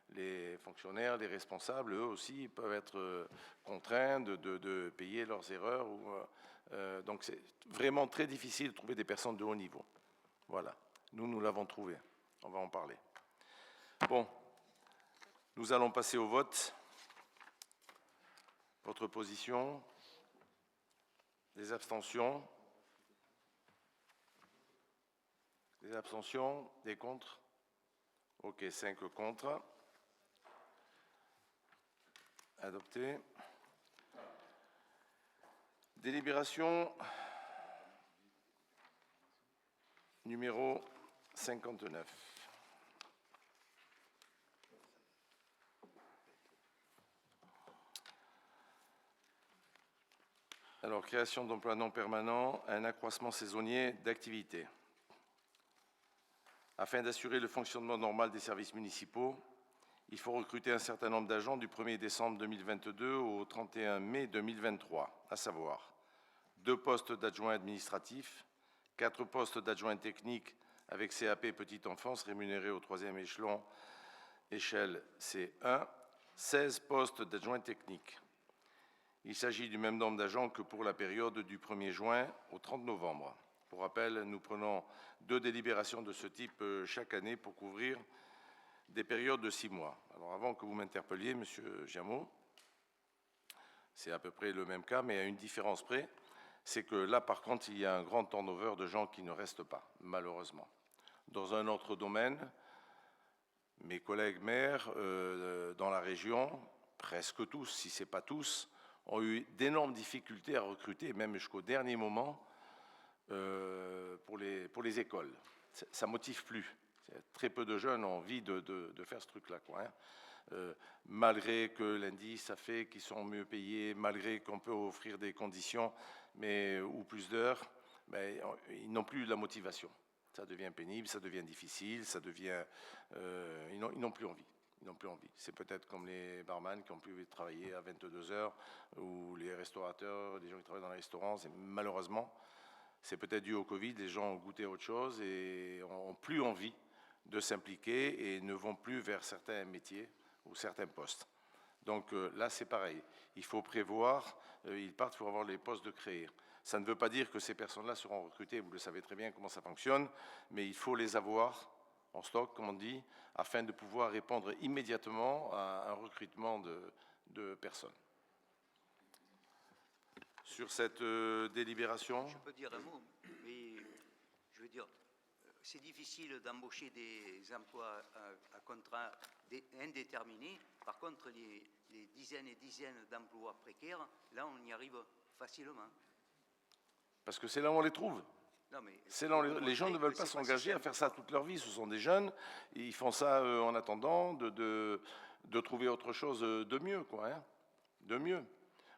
les fonctionnaires, les responsables, eux aussi, peuvent être contraints de payer leurs erreurs. Donc c'est vraiment très difficile de trouver des personnes de haut niveau. Voilà, nous l'avons trouvé. On va en parler. Bon, nous allons passer au vote. Votre position? Des abstentions? Des abstentions? Des contre? Ok, 5 contre. Adopté. Délibération numéro 59. Alors, création d'emplois non permanents, un accroissement saisonnier d'activité. Afin d'assurer le fonctionnement normal des services municipaux, il faut recruter un certain nombre d'agents du 1er décembre 2022 au 31 mai 2023, à savoir 2 postes d'adjoints administratifs, 4 postes d'adjoints techniques avec CAP petite enfance rémunérés au 3e échelon, échelle C1, 16 postes d'adjoints techniques. Il s'agit du même nombre d'agents que pour la période du 1er juin au 30 novembre. Pour rappel, nous prenons 2 délibérations de ce type chaque année pour couvrir des périodes de 6 mois. Alors avant que vous m'interpelliez, Monsieur Giamot, c'est à peu près le même cas, mais à une différence près, c'est que là, par contre, il y a un grand turnover de gens qui ne restent pas, malheureusement. Dans un autre domaine, mes collègues maires dans la région, presque tous, si ce n'est pas tous, ont eu d'énormes difficultés à recruter, même jusqu'au dernier moment, pour les écoles. Ça ne motive plus. Très peu de jeunes ont envie de faire ce truc-là, quoi, hein. Malgré que l'indice a fait qu'ils sont mieux payés, malgré qu'on peut offrir des conditions ou plus d'heures, mais ils n'ont plus la motivation. Ça devient pénible, ça devient difficile, ils n'ont plus envie. Ils n'ont plus envie. C'est peut-être comme les barman qui ont pu travailler à 22 heures, ou les restaurateurs, les gens qui travaillent dans les restaurants. Malheureusement, c'est peut-être dû au Covid, les gens ont goûté à autre chose et n'ont plus envie de s'impliquer et ne vont plus vers certains métiers ou certains postes. Donc là, c'est pareil. Il faut prévoir, ils partent pour avoir les postes de créer. Ça ne veut pas dire que ces personnes-là seront recrutées, vous le savez très bien comment ça fonctionne, mais il faut les avoir en stock, comme on dit, afin de pouvoir répondre immédiatement à un recrutement de personnes. Sur cette délibération? Je peux dire un mot, mais je veux dire, c'est difficile d'embaucher des emplois à contrat indéterminé. Par contre, les dizaines et dizaines d'emplois précaires, là, on y arrive facilement. Parce que c'est là où on les trouve. Non, mais les gens ne veulent pas s'engager à faire ça toute leur vie. Ce sont des jeunes, et ils font ça en attendant de trouver autre chose de mieux, quoi, hein, de mieux.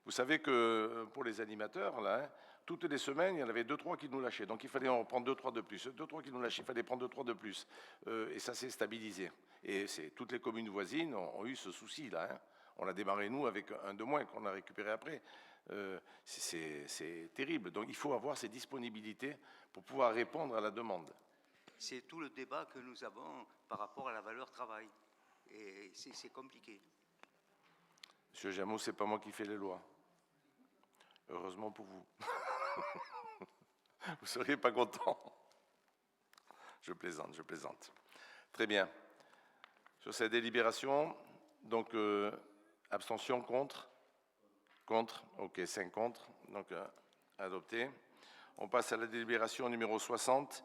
Vous savez que pour les animateurs, là, hein, toutes les semaines, il y en avait 2-3 qui nous lâchaient. Donc il fallait en prendre 2-3 de plus. 2-3 qui nous lâchaient, il fallait prendre 2-3 de plus. Et ça s'est stabilisé. Et toutes les communes voisines ont eu ce souci-là. Hein. On a démarré, nous, avec un de moins qu'on a récupéré après. C'est terrible. Donc il faut avoir ces disponibilités pour pouvoir répondre à la demande. C'est tout le débat que nous avons par rapport à la valeur travail. Et c'est compliqué. Monsieur Giamot, ce n'est pas moi qui fais les lois. Heureusement pour vous. Vous ne seriez pas content. Je plaisante, je plaisante. Très bien. Sur cette délibération, donc abstention contre? Contre, ok, 5 contre, donc adopté. On passe à la délibération numéro 60.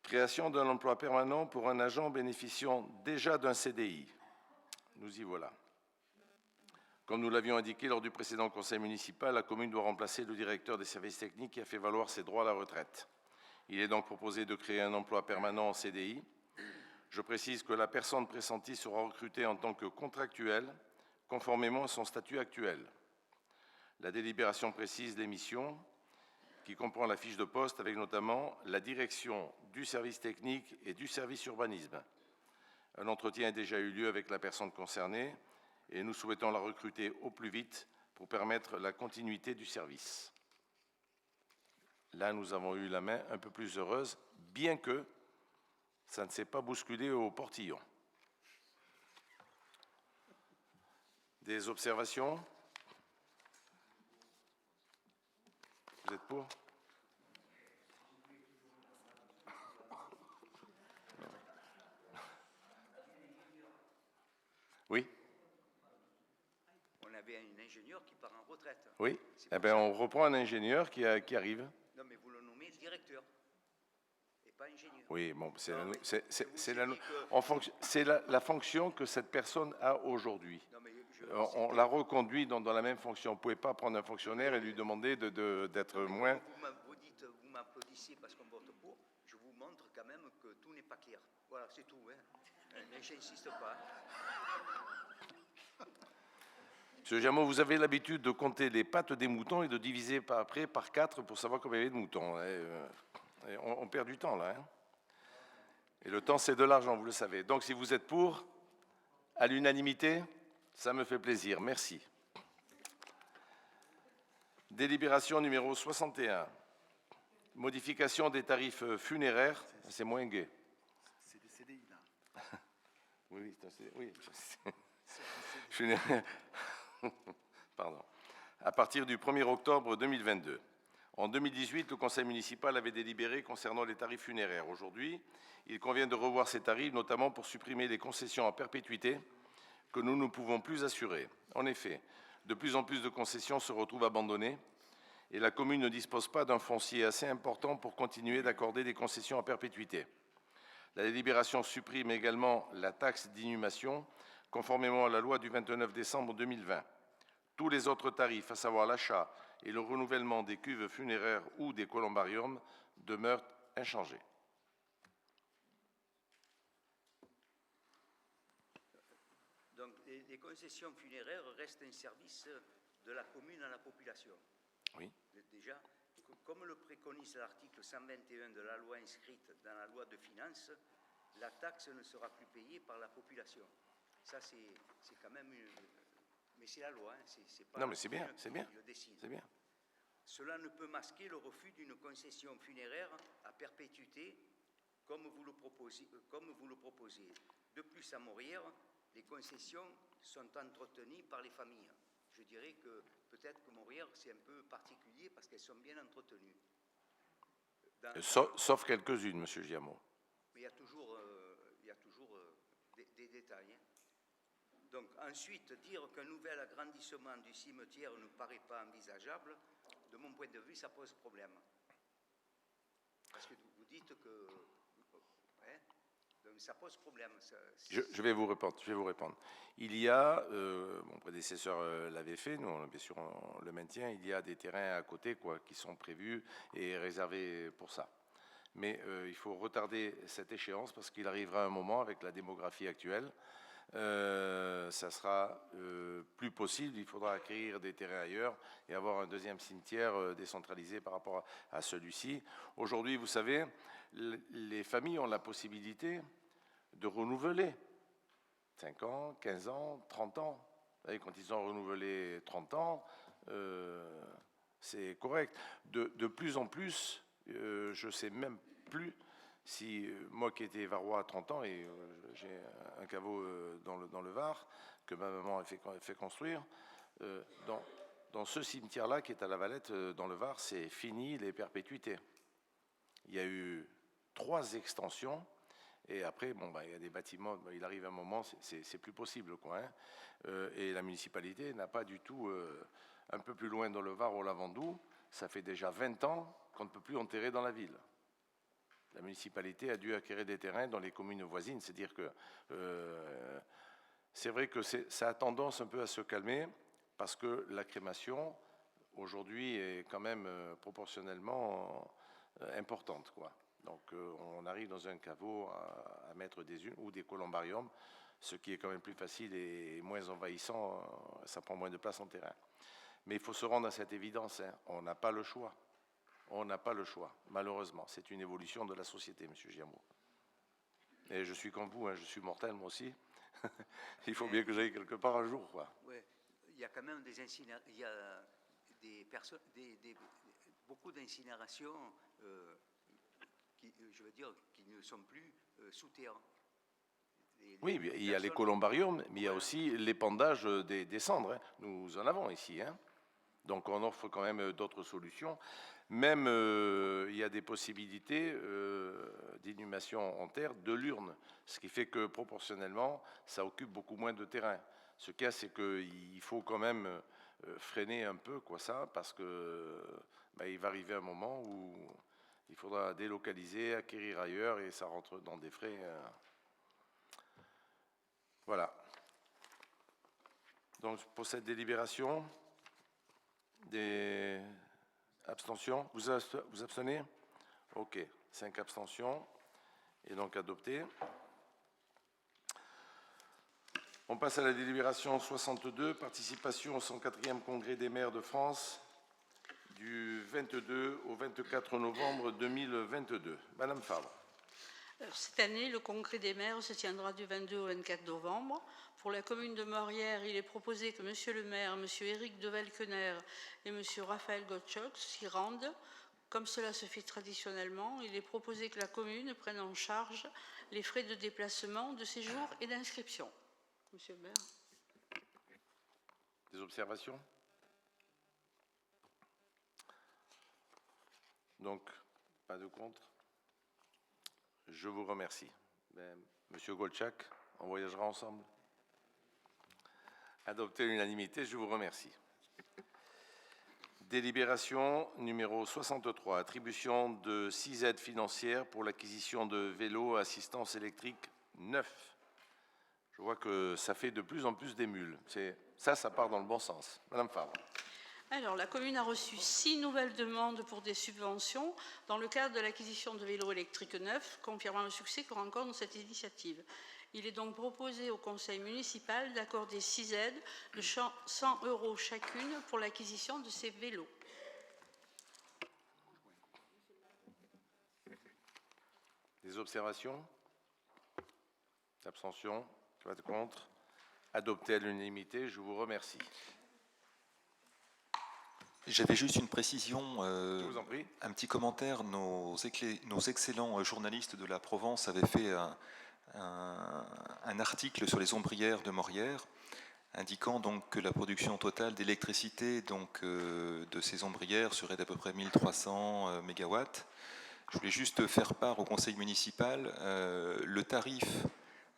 Création d'un emploi permanent pour un agent bénéficiant déjà d'un CDI. Nous y voilà. Comme nous l'avions indiqué lors du précédent conseil municipal, la commune doit remplacer le directeur des services techniques qui a fait valoir ses droits à la retraite. Il est donc proposé de créer un emploi permanent en CDI. Je précise que la personne pressentie sera recrutée en tant que contractuelle, conformément à son statut actuel. La délibération précise les missions, qui comprend la fiche de poste avec notamment la direction du service technique et du service urbanisme, Un entretien a déjà eu lieu avec la personne concernée et nous souhaitons la recruter au plus vite pour permettre la continuité du service. Là, nous avons eu la main un peu plus heureuse, bien que ça ne s'est pas bousculé au portillon. Des observations? Vous êtes pour? Oui? On avait un ingénieur qui part en retraite. Oui? C'est Eh pour bien, ça. on reprend un ingénieur qui arrive. Non, mais vous le nommez directeur et pas ingénieur. Oui, bon, c'est Non, la, mais c'est- je vous c'est ai la- dit que- en fonction- c'est la fonction que cette personne a aujourd'hui. Non, mais On la reconduit dans la même fonction. Vous ne pouvez pas prendre un fonctionnaire et lui demander d'être Non, mais moins... vous m'applaudissez parce qu'on vote pour. Je vous montre quand même que tout n'est pas clair. Voilà, c'est tout. Hein. Mais j'insiste pas. Monsieur Jameau, vous avez l'habitude de compter les pattes des moutons et de diviser après par 4 pour savoir combien il y a de moutons. Et on perd du temps, là. Hein. Et le temps, c'est de l'argent, vous le savez. Donc, si vous êtes pour, à l'unanimité, ça me fait plaisir. Merci. Délibération numéro 61. Modification des tarifs funéraires. C'est moins gai. C'est des CDI, là. Oui, oui. Funéraire. Pardon. À partir du 1er octobre 2022. En 2018, le Conseil municipal avait délibéré concernant les tarifs funéraires. Aujourd'hui, il convient de revoir ces tarifs, notamment pour supprimer les concessions à perpétuité que nous ne pouvons plus assurer. En effet, de plus en plus de concessions se retrouvent abandonnées et la commune ne dispose pas d'un foncier assez important pour continuer d'accorder des concessions à perpétuité. La délibération supprime également la taxe d'inhumation, conformément à la loi du 29 décembre 2020. Tous les autres tarifs, à savoir l'achat et le renouvellement des cuves funéraires ou des columbariums, demeurent inchangés. Donc, les concessions funéraires restent un service de la commune à la population. Oui. Déjà, comme le préconise l'article 121 de la loi inscrite dans la loi de finances, la taxe ne sera plus payée par la population. Ça, c'est quand même une... Mais c'est la loi, hein, c'est pas... Non, mais c'est bien, qui c'est bien. le décide. C'est bien. Cela ne peut masquer le refus d'une concession funéraire à perpétuité, comme vous le proposez. De plus, à Morières, les concessions sont entretenues par les familles. Je dirais que peut-être que Morières, c'est un peu particulier parce qu'elles sont bien entretenues. Sauf quelques-unes, Monsieur Giamot. Mais il y a toujours des détails. Hein. Donc, ensuite, dire qu'un nouvel agrandissement du cimetière ne paraît pas envisageable, de mon point de vue, ça pose problème. Parce que vous dites que... Hein, donc ça pose problème. Je vais vous répondre. Il y a, mon prédécesseur l'avait fait, nous, bien sûr, on le maintient, il y a des terrains à côté qui sont prévus et réservés pour ça. Mais il faut retarder cette échéance parce qu'il arrivera un moment, avec la démographie actuelle, ça sera plus possible. Il faudra acquérir des terrains ailleurs et avoir un deuxième cimetière décentralisé par rapport à celui-ci. Aujourd'hui, vous savez, les familles ont la possibilité de renouveler 5 ans, 15 ans, 30 ans. Vous savez, quand ils ont renouvelé 30 ans, c'est correct. De plus en plus, je ne sais même plus si, moi qui étais varois à 30 ans, et j'ai un caveau dans le Var, que ma maman a fait construire, dans ce cimetière-là, qui est à La Valette, dans le Var, c'est fini les perpétuités. Il y a eu 3 extensions, et après, il y a des bâtiments, il arrive un moment, c'est plus possible, quoi. Hein. Et la municipalité n'a pas du tout, un peu plus loin dans le Var, au Lavandou, ça fait déjà 20 ans qu'on ne peut plus enterrer dans la ville. La municipalité a dû acquérir des terrains dans les communes voisines. C'est-à-dire que c'est vrai que ça a tendance un peu à se calmer parce que la crémation, aujourd'hui, est quand même proportionnellement importante, quoi. Donc on arrive dans un caveau à mettre des urnes ou des columbariums, ce qui est quand même plus facile et moins envahissant, ça prend moins de place en terrain. Mais il faut se rendre à cette évidence, hein, on n'a pas le choix. On n'a pas le choix, malheureusement. C'est une évolution de la société, M. Giamot. Et je suis comme vous, hein, je suis mortel moi aussi. Il faut bien que j'aille quelque part un jour, quoi. Ouais, il y a quand même il y a des personnes, beaucoup d'incinérations qui, je veux dire, qui ne sont plus sous terre. Oui, il y a les columbariums, mais il y a aussi l'épandage des cendres, hein. Nous en avons ici, hein. Donc on offre quand même d'autres solutions. Même il y a des possibilités d'inhumation en terre de l'urne, ce qui fait que proportionnellement, ça occupe beaucoup moins de terrain. Ce qu'il y a, c'est qu'il faut quand même freiner un peu ça, parce que il va arriver un moment où il faudra délocaliser, acquérir ailleurs, et ça rentre dans des frais. Voilà. Donc pour cette délibération, des abstentions, vous abstenez? Ok, 5 abstentions, et donc adopté. On passe à la délibération 62, participation au 104e Congrès des maires de France du 22 au 24 novembre 2022. Madame Fabre. Cette année, le congrès des maires se tiendra du 22 au 24 novembre. Pour la commune de Morières, il est proposé que Monsieur le maire, Monsieur Éric de Valkener et Monsieur Raphaël Gottschalk s'y rendent. Comme cela se fait traditionnellement, il est proposé que la commune prenne en charge les frais de déplacement, de séjour et d'inscription. Monsieur le maire. Des observations? Donc, pas de contre. Je vous remercie. Monsieur Gottschalk, on voyagera ensemble. Adopté à l'unanimité, je vous remercie. Délibération numéro 63, attribution de 6 aides financières pour l'acquisition de vélos à assistance électrique neufs. Je vois que ça fait de plus en plus d'émules. Ça part dans le bon sens. Madame Fabre. Alors, la commune a reçu 6 nouvelles demandes pour des subventions dans le cadre de l'acquisition de vélos électriques neufs, confirmant le succès que rencontre cette initiative. Il est donc proposé au conseil municipal d'accorder 6 aides de 100 € chacune pour l'acquisition de ces vélos. Des observations? Abstention? Pas de contre? Adopté à l'unanimité, je vous remercie. J'avais juste une précision, Je vous en prie. un petit commentaire. Nos excellents journalistes de la Provence avaient fait un article sur les ombrières de Morières, indiquant donc que la production totale d'électricité de ces ombrières serait d'à peu près 1300 MW. Je voulais juste faire part au conseil municipal le tarif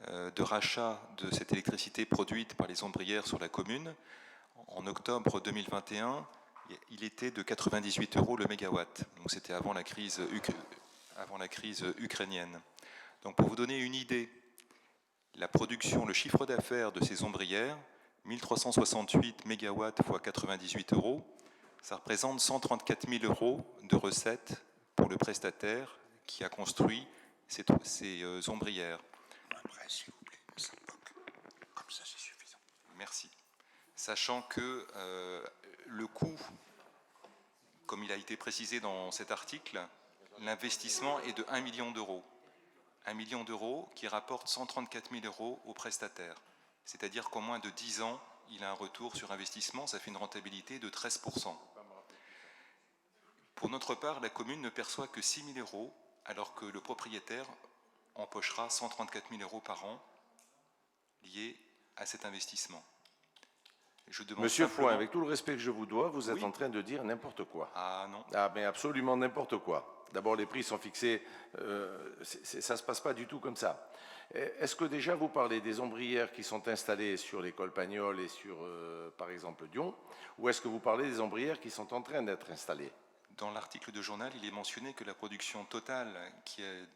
de rachat de cette électricité produite par les ombrières sur la commune. En octobre 2021, il était de 98 € le mégawatt. Donc c'était avant la crise ukrainienne. Donc pour vous donner une idée, la production, le chiffre d'affaires de ces ombrières, 1368 MW x 98 €, ça représente 134 000 € de recettes pour le prestataire qui a construit ces ombrières. Après, s'il vous plaît, 5 blocs. Comme ça, c'est suffisant. Merci. Sachant que le coût, comme il a été précisé dans cet article, l'investissement est de 1 million d'euros. 1 million d'euros qui rapporte 134 000 € au prestataire. C'est-à-dire qu'en moins de 10 ans, il a un retour sur investissement, ça fait une rentabilité de 13%. Pour notre part, la commune ne perçoit que 6 000 €, alors que le propriétaire empochera 134 000 € par an liés à cet investissement. Monsieur Foin, avec tout le respect que je vous dois, vous êtes en train de dire n'importe quoi. Ah non. Ah, mais absolument n'importe quoi. D'abord, les prix sont fixés, ça ne se passe pas du tout comme ça. Est-ce que déjà vous parlez des ombrières qui sont installées sur les Colpagnols et sur, par exemple, Dion, ou est-ce que vous parlez des ombrières qui sont en train d'être installées? Dans l'article de journal, il est mentionné que la production totale, qui est,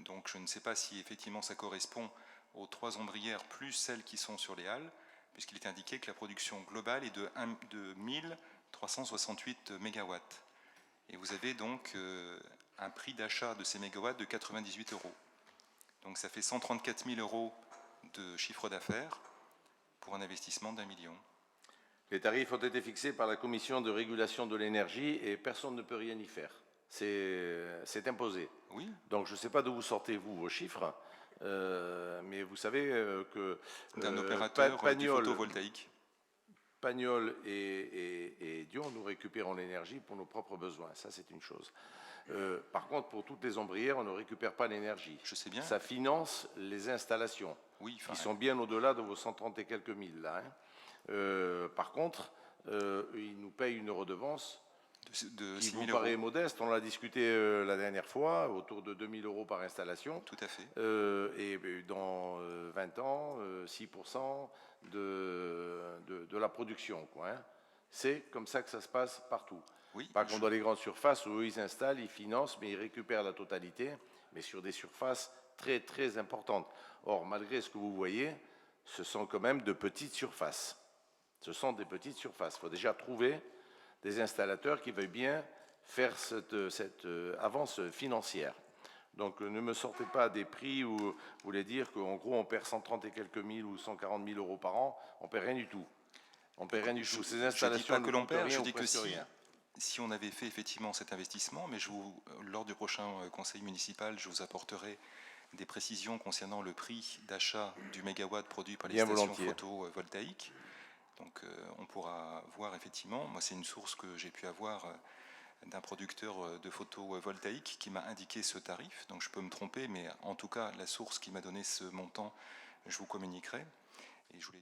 donc je ne sais pas si effectivement ça correspond aux 3 ombrières plus celles qui sont sur les halles, puisqu'il est indiqué que la production globale est de 1368 MW. Et vous avez donc un prix d'achat de ces mégawatts de 98 €. Donc ça fait 134 000 € de chiffre d'affaires pour un investissement d'1 million. Les tarifs ont été fixés par la Commission de régulation de l'énergie et personne ne peut rien y faire. C'est imposé. Oui. Donc je ne sais pas d'où vous sortez, vous, vos chiffres, Mais vous savez que d'un opérateur du Pagnol, photovoltaïque. Pagnol et Dion, nous récupérons l'énergie pour nos propres besoins. Ça, c'est une chose. Par contre, pour toutes les ombrières, on ne récupère pas l'énergie. Je sais bien. Ça finance les installations, Oui, qui sont bien au-delà de vos 130 et quelques mille, là. Par contre, ils nous payent une redevance de qui 6 vous 000 paraît euros. modeste. On l'a discuté la dernière fois, autour de 2 000 euros par installation. Tout à fait. Et dans 20 ans, 6% de la production, quoi, hein. C'est comme ça que ça se passe partout. Oui, Par contre, dans les grandes surfaces, où eux, ils installent, ils financent, mais ils récupèrent la totalité, mais sur des surfaces très, très importantes. Or, malgré ce que vous voyez, ce sont quand même de petites surfaces. Ce sont des petites surfaces. Il faut déjà trouver des installateurs qui veuillent bien faire cette avance financière. Donc, ne me sortez pas des prix où vous voulez dire qu'en gros, on perd 130 et quelques mille ou 140 000 euros par an. On ne perd rien du tout. On ne perd rien du tout. Ces Je ne dis installations pas que ne l'on coûtent perd, rien je ou dis que presque rien. si on avait fait effectivement cet investissement, mais lors du prochain conseil municipal, je vous apporterai des précisions concernant le prix d'achat du mégawatt produit par les Bien stations volontiers. photovoltaïques. Donc on pourra voir effectivement, moi c'est une source que j'ai pu avoir d'un producteur de photovoltaïque qui m'a indiqué ce tarif, donc je peux me tromper, mais en tout cas la source qui m'a donné ce montant, je vous communiquerai. Et je voulais